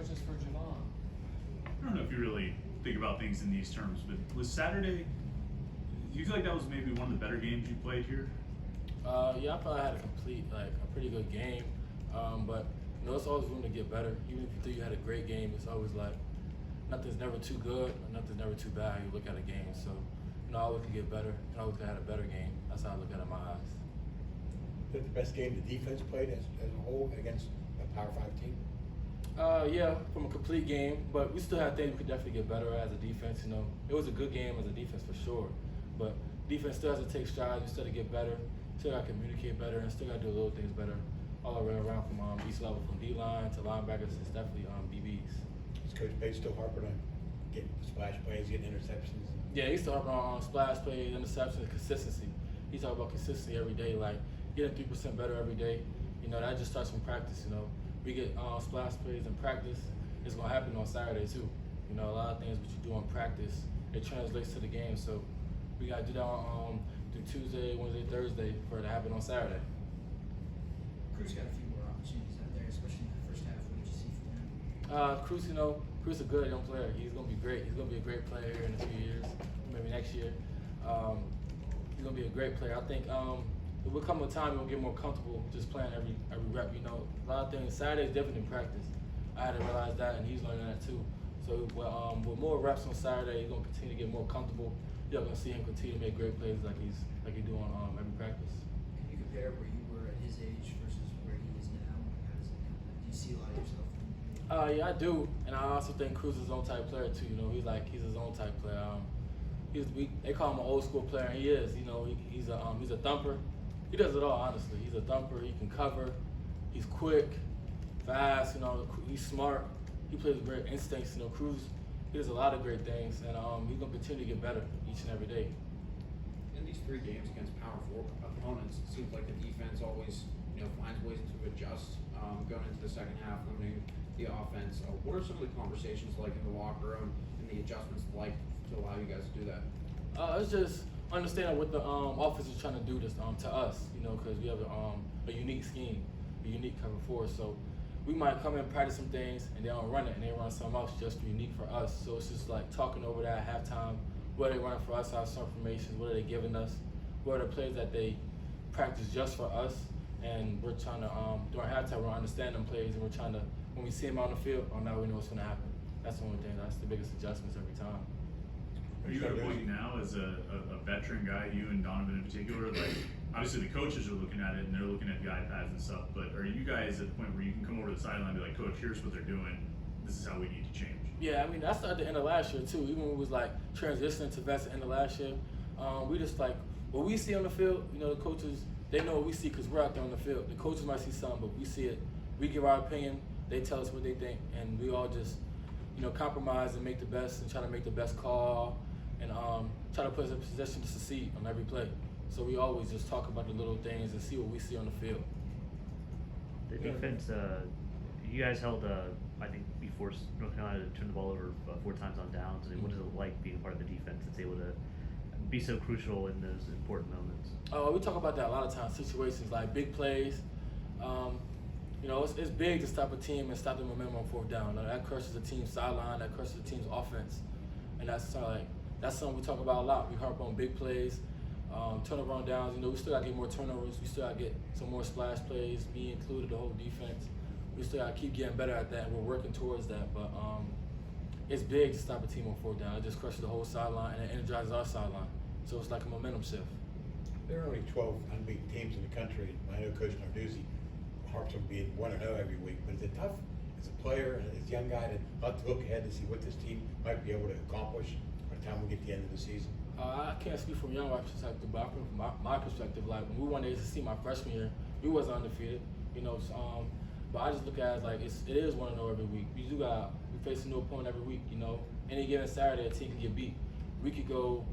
questions for Javon. I don't know if you really think about things in these terms, but was Saturday, do you feel like that was maybe one of the better games you played here? Yeah, I thought I had a pretty good game. But it's always room to get better. Even if you think you had a great game, it's always like nothing's never too good, or nothing's never too bad. You look at a game, so I always can get better. I always can have a better game. That's how I look at it in my eyes. Is that the best game the defense played as a whole against a Power 5 team? Yeah, from a complete game, but we still have things we could definitely get better at as a defense. It was a good game as a defense for sure, but defense still has to take strides. We still got to get better, still got to communicate better, and still got to do little things better all the way around from each level, from D-line to linebackers. It's definitely BBs. Is Coach Pate still harping on getting splash plays, getting interceptions? Yeah, he's still harping on splash plays, interceptions, consistency. He talk about consistency every day, like getting 3% better every day. That just starts from practice. We get splash plays in practice. It's gonna happen on Saturday too. A lot of things what you do in practice, it translates to the game. So we gotta do that on through Tuesday, Wednesday, Thursday for it to happen on Saturday. Cruz got a few more opportunities out there, especially in the first half. What did you see from him? Cruz is a good young player. He's gonna be great. He's gonna be a great player in a few years, maybe next year. He's gonna be a great player. I think it will come a time he'll get more comfortable just playing every rep. A lot of things. Saturday is different than practice. I had to realize that, and he's learning that too. So with more reps on Saturday, he's gonna continue to get more comfortable. You're gonna see him continue to make great plays like he do on every practice. Can you compare where you were at his age versus where he is now? Do you see a lot of yourself in him? Yeah, I do, and I also think Cruz is his own type player too. He's his own type player. They call him an old school player, and he is. He's a thumper. He does it all, honestly. He's a thumper. He can cover. He's quick, fast. He's smart. He plays with great instincts. Cruz, he does a lot of great things, and he's gonna continue to get better each and every day. In these 3 games against Power 4 opponents, it seems like the defense always, finds ways to adjust going into the second half, limiting the offense. What are some of the conversations like in the locker room and the adjustments like to allow you guys to do that? It's just understanding what the offense is trying to do to us, because we have a unique scheme, a unique cover 4. So we might come in and practice some things, and they don't run it, and they run something else just unique for us. So it's just like talking over that at halftime. What are they running for us? Our some formations. What are they giving us? What are the plays that they practice just for us? And we're trying to during halftime we're understanding them plays, and we're trying to when we see them on the field, now we know what's going to happen. That's the only thing. That's the biggest adjustments every time. Are you at a point now as a veteran guy, you and Donovan in particular, like obviously the coaches are looking at it and they're looking at the iPads and stuff, but are you guys at the point where you can come over to the sideline and be like, Coach, here's what they're doing, this is how we need to change? Yeah, that started at the end of last year too. Even when we was like transitioning to vets at the end of last year, we just like what we see on the field, the coaches, they know what we see because we're out there on the field. The coaches might see something, but we see it. We give our opinion, they tell us what they think, and we all just compromise and make the best and try to make the best call and try to put us in position to succeed on every play. So we always just talk about the little things and see what we see on the field. The defense, you guys held, I think, before North Carolina to turn the ball over 4 times on downs. And what is it like being part of the defense that's able to be so crucial in those important moments? We talk about that a lot of times, situations like big plays. It's big to stop a team and stop the momentum on 4th down. That crushes the team's sideline, that crushes the team's offense. And that's something we talk about a lot. We harp on big plays, turnover on downs. We still got to get more turnovers. We still got to get some more splash plays, me included, the whole defense. We still got to keep getting better at that, and we're working towards that. But it's big to stop a team on 4th down. It just crushes the whole sideline, and it energizes our sideline. So it's like a momentum shift. There are only 12 unbeaten teams in the country. I know Coach Narduzzi harps on being 1-0 every week, but is it tough as a player and as a young guy to not to look ahead to see what this team might be able to accomplish by the time we get to the end of the season? I can't speak from young perspective, but from my perspective, like when we won the ACC my freshman year, we wasn't undefeated, but I just look at it as like it is 1-0 every week. We face a new opponent every week, Any given Saturday, a team can get beat. We could go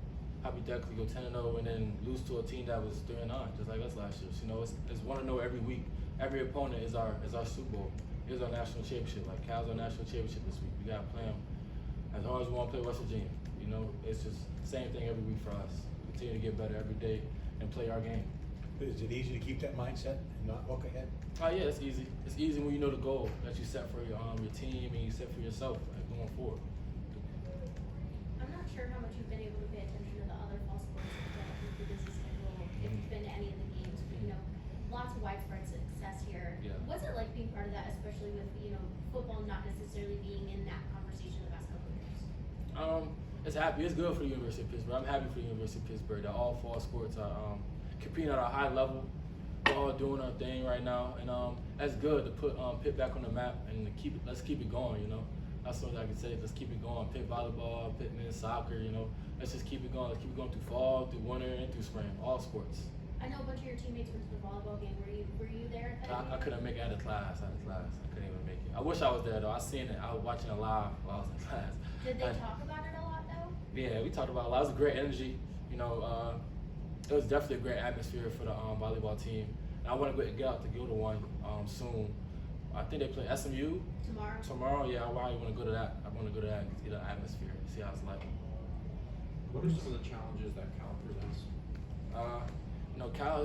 hypothetically go 10-0 and then lose to a team that was 3-9, just like us last year. So, it's 1-0 every week. Every opponent is our Super Bowl. Is our national championship. Like Cal's our national championship this week. We gotta play them as hard as we want to play West Virginia. It's just the same thing every week for us. Continue to get better every day and play our game. Is it easy to keep that mindset and not look ahead? Oh yeah, it's easy. It's easy when you know the goal that you set for your team and you set for yourself going forward. I'm not sure how much you've been able to pay attention to the other fall sports with the busy schedule. If you've been to any of the games, but lots of widespread success here. Yeah. What's it like being part of that, especially with football not necessarily being in that conversation the past couple of years? It's happy. It's good for the University of Pittsburgh. I'm happy for the University of Pittsburgh that all fall sports are competing at a high level. We're all doing our thing right now, and that's good to put Pitt back on the map and to let's keep it going. That's what I can say. Let's keep it going. Pitt volleyball, Pitt men's soccer. Let's just keep it going. Let's keep it going through fall, through winter, and through spring. All sports. I know a bunch of your teammates went to the volleyball game. Were you there at that game? I couldn't make it out of class. I couldn't even make it. I wish I was there though. I seen it. I was watching it live while I was in class. Did they talk about it a lot though? Yeah, we talked about it a lot. It was a great energy. It was definitely a great atmosphere for the volleyball team. And I want to get out to go to one soon. I think they play SMU Tomorrow? Yeah, I want to go to that. I want to go to that and see the atmosphere, see how it's like. What are some of the challenges that Cal presents? Cal,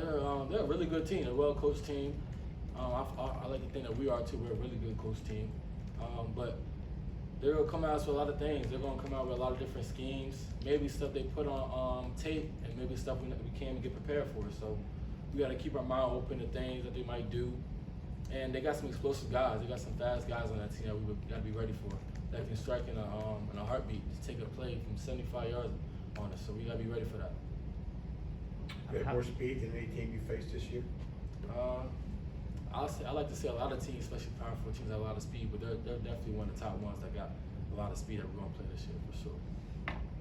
they're a really good team. They're a well-coached team. I like to think that we are too. We're a really good coached team. But they're gonna come at us with a lot of things. They're gonna come out with a lot of different schemes. Maybe stuff they put on tape, and maybe stuff we can't even get prepared for. So we got to keep our mind open to things that they might do. And they got some explosive guys. They got some fast guys on that team that we got to be ready for. That can strike in a heartbeat, just take a play from 75 yards on us. So we got to be ready for that. You have more speed than any team you faced this year? I like to say a lot of teams, especially Power 4 teams, have a lot of speed, but they're definitely one of the top ones that got a lot of speed that we're going to play this year for sure.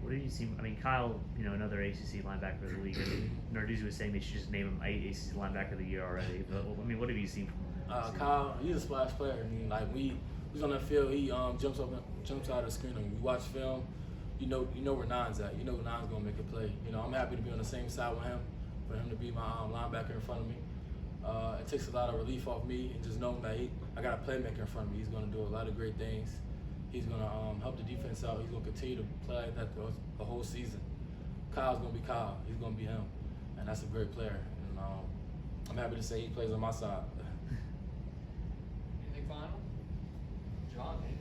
What did you see? I mean, Kyle, another ACC linebacker of the league. I mean, Narduzzi was saying they should just name him ACC linebacker of the year already. But, I mean, what have you seen from him? Kyle, he's a splash player. I mean, like he's on that field, he jumps out of the screen. And we watch film, you know where Nine's at. You know Nine's gonna make a play. I'm happy to be on the same side with him, for him to be my linebacker in front of me. It takes a lot of relief off me and just knowing that I got a playmaker in front of me. He's gonna do a lot of great things. He's gonna help the defense out. He's gonna continue to play like that the whole season. Kyle's gonna be Kyle. He's gonna be him, and that's a great player. And I'm happy to say he plays on my side. Anything final? John, anything?